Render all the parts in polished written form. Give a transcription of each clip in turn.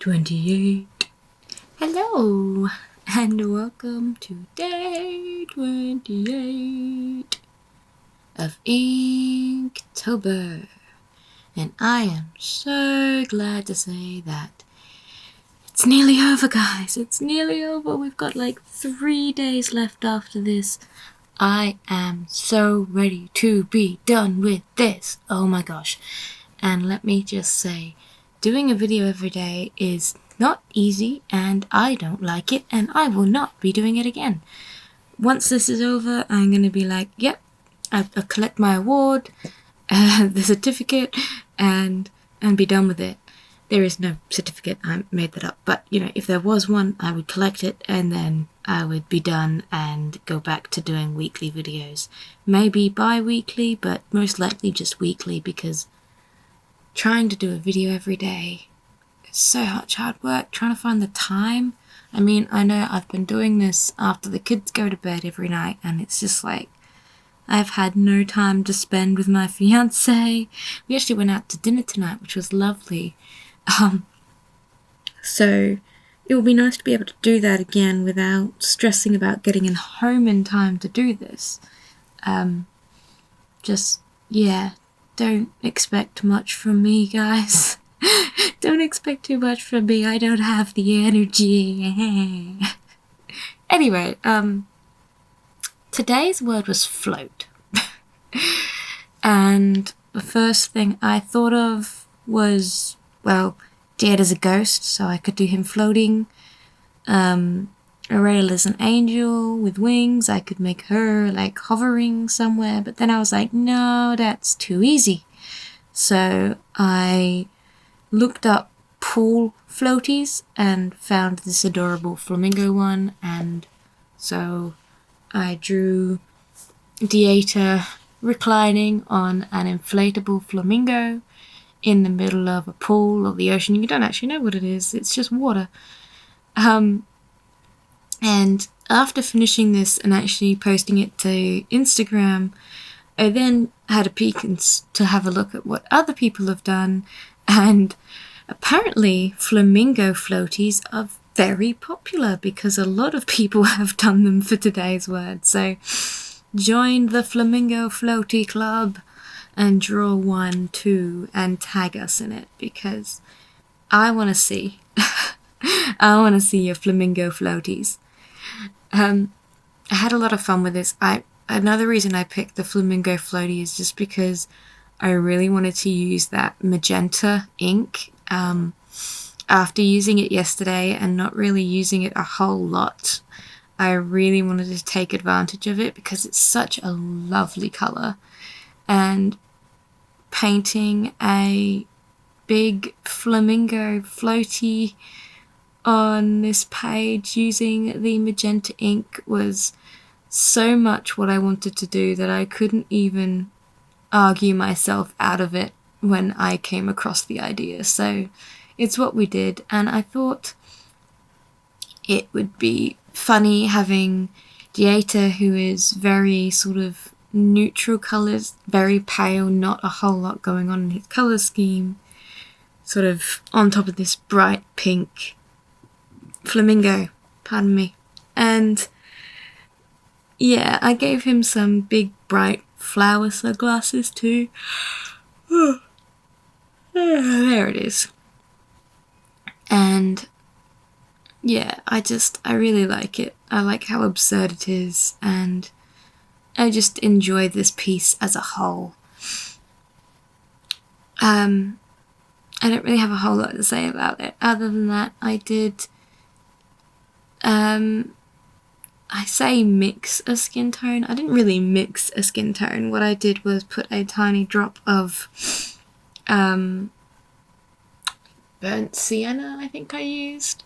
28. Hello, and welcome to day 28 of Inktober. And I am so glad to say that it's nearly over, guys. It's nearly over. We've got like 3 days left after this. I am so ready to be done with this. Oh my gosh. And let me just say, doing a video every day is not easy, and I don't like it, and I will not be doing it again. Once this is over, I'm going to be like, yep, I'll collect my award, the certificate, and be done with it. There is no certificate, I made that up, but you know, if there was one, I would collect it, and then I would be done and go back to doing weekly videos. Maybe bi-weekly, but most likely just weekly, because trying to do a video every day is so much hard work, trying to find the time. I mean, I know I've been doing this after the kids go to bed every night, and it's just like, I've had no time to spend with my fiance. We actually went out to dinner tonight, which was lovely. So it would be nice to be able to do that again without stressing about getting in home in time to do this. Don't expect much from me, guys. Don't expect too much from me. I don't have the energy. Anyway, today's word was float. And the first thing I thought of was, well, Dad is a ghost, so I could do him floating. Ariel is an angel with wings. I could make her like hovering somewhere, but then I was like, no, that's too easy. So I looked up pool floaties and found this adorable flamingo one, and so I drew Dieter reclining on an inflatable flamingo in the middle of a pool or the ocean. You don't actually know what it is, it's just water. And after finishing this and actually posting it to Instagram, I then had a peek to have a look at what other people have done, and apparently flamingo floaties are very popular because a lot of people have done them for today's word. So join the Flamingo Floaty Club and draw one too and tag us in it, because I want to see. I want to see your flamingo floaties. I had a lot of fun with this. Another reason I picked the flamingo floaty is just because I really wanted to use that magenta ink. After using it yesterday and not really using it a whole lot, I really wanted to take advantage of it because it's such a lovely colour. And painting a big flamingo floaty on this page using the magenta ink was so much what I wanted to do that I couldn't even argue myself out of it when I came across the idea. So it's what we did, and I thought it would be funny having Dieter, who is very sort of neutral colours, very pale, not a whole lot going on in his colour scheme, sort of on top of this bright pink flamingo, pardon me. And yeah, I gave him some big bright flower sunglasses too. There it is. And yeah, I really like it. I like how absurd it is, and I just enjoy this piece as a whole. I don't really have a whole lot to say about it, other than that I did I say mix a skin tone. I didn't really mix a skin tone. What I did was put a tiny drop of burnt sienna, I think I used,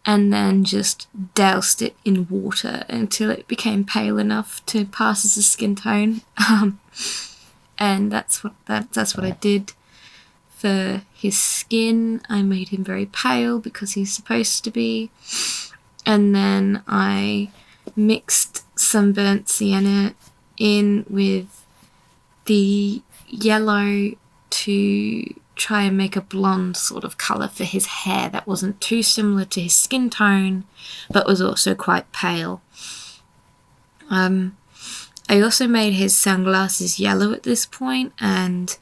and then just doused it in water until it became pale enough to pass as a skin tone. And that's what I did. For his skin, I made him very pale because he's supposed to be. And then I mixed some burnt sienna in with the yellow to try and make a blonde sort of colour for his hair that wasn't too similar to his skin tone, but was also quite pale. I also made his sunglasses yellow at this point, and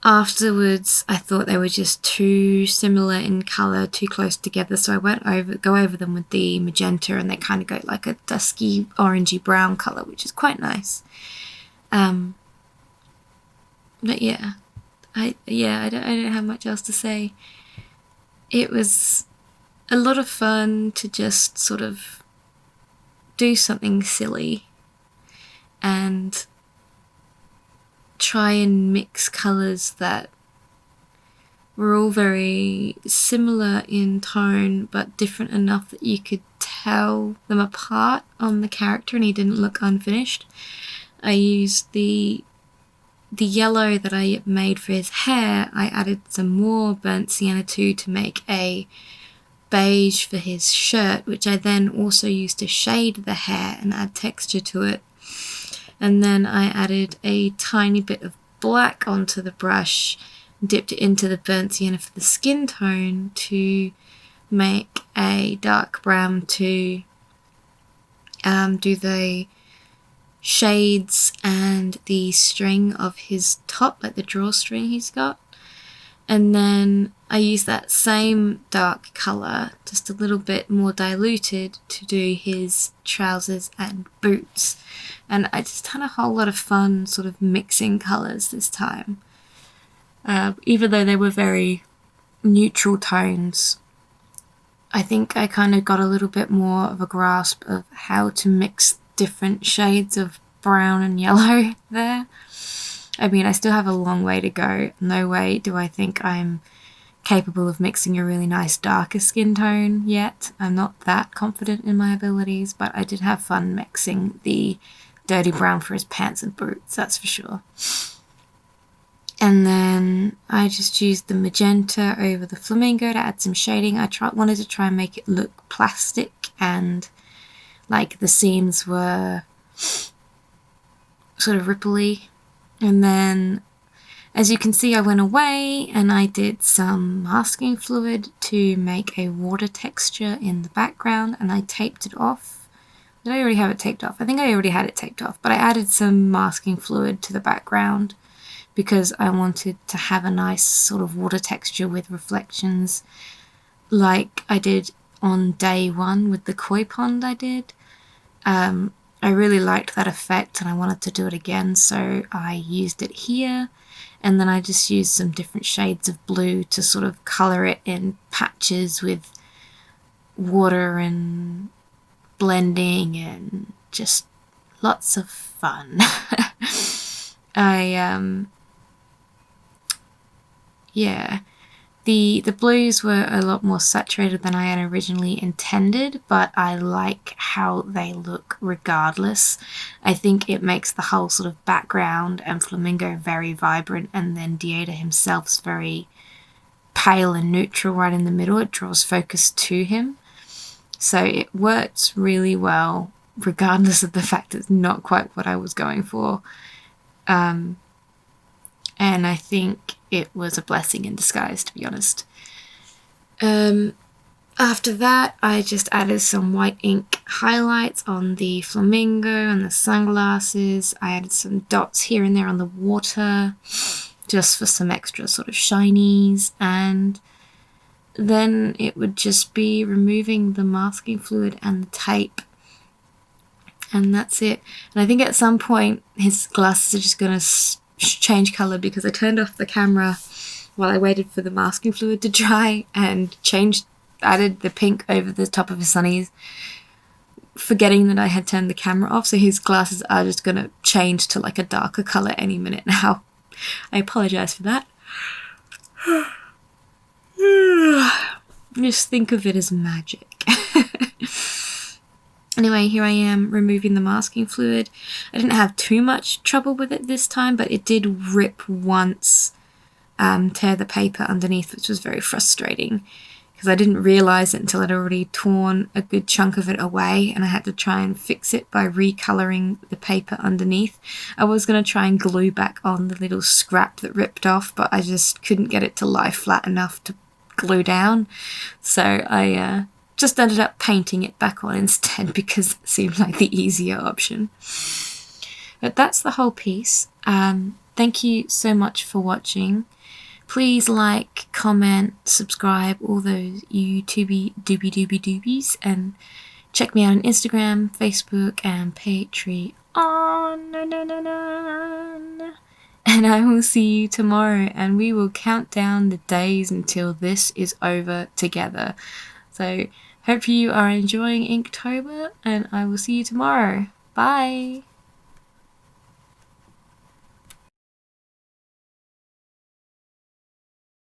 afterwards I thought they were just too similar in colour, too close together, so I go over them with the magenta, and they kind of go like a dusky orangey brown colour, which is quite nice. But yeah, I don't have much else to say. It was a lot of fun to just sort of do something silly and try and mix colours that were all very similar in tone but different enough that you could tell them apart on the character and he didn't look unfinished. I used the yellow that I made for his hair. I added some more burnt sienna to make a beige for his shirt, which I then also used to shade the hair and add texture to it. And then I added a tiny bit of black onto the brush, dipped it into the burnt sienna for the skin tone to make a dark brown to do the shades and the string of his top, like the drawstring he's got. And then I used that same dark colour, just a little bit more diluted, to do his trousers and boots. And I just had a whole lot of fun sort of mixing colours this time. Even though they were very neutral tones, I think I kind of got a little bit more of a grasp of how to mix different shades of brown and yellow there. I mean, I still have a long way to go. No way do I think I'm capable of mixing a really nice darker skin tone yet. I'm not that confident in my abilities, but I did have fun mixing the dirty brown for his pants and boots, that's for sure. And then I just used the magenta over the flamingo to add some shading. I wanted to try and make it look plastic and like the seams were sort of ripply. And then, as you can see, I went away and I did some masking fluid to make a water texture in the background, and I taped it off. Did I already have it taped off? I think I already had it taped off, but I added some masking fluid to the background because I wanted to have a nice sort of water texture with reflections like I did on day one with the koi pond I did. I really liked that effect and I wanted to do it again, so I used it here, and then I just used some different shades of blue to sort of colour it in patches with water and blending and just lots of fun. The blues were a lot more saturated than I had originally intended, but I like how they look regardless. I think it makes the whole sort of background and flamingo very vibrant, and then Dieta himself's very pale and neutral right in the middle. It draws focus to him. So it works really well, regardless of the fact it's not quite what I was going for. And I think it was a blessing in disguise, to be honest. After that, I just added some white ink highlights on the flamingo and the sunglasses. I added some dots here and there on the water, just for some extra sort of shinies, and then it would just be removing the masking fluid and the tape. And that's it. And I think at some point his glasses are just going to change colour because I turned off the camera while I waited for the masking fluid to dry and added the pink over the top of his sunnies, forgetting that I had turned the camera off, so his glasses are just going to change to like a darker colour any minute now. I apologise for that. Just think of it as magic. Anyway, here I am removing the masking fluid. I didn't have too much trouble with it this time, but it did rip once, tear the paper underneath, which was very frustrating. because I didn't realise it until I'd already torn a good chunk of it away, and I had to try and fix it by recolouring the paper underneath. I was going to try and glue back on the little scrap that ripped off, but I just couldn't get it to lie flat enough to glue down, so I just ended up painting it back on instead because it seemed like the easier option. But that's the whole piece. Thank you so much for watching. Please like, comment, subscribe, all those YouTubey doobies, and check me out on Instagram, Facebook, and Patreon. And I will see you tomorrow, and we will count down the days until this is over together. So hope you are enjoying Inktober, and I will see you tomorrow. Bye!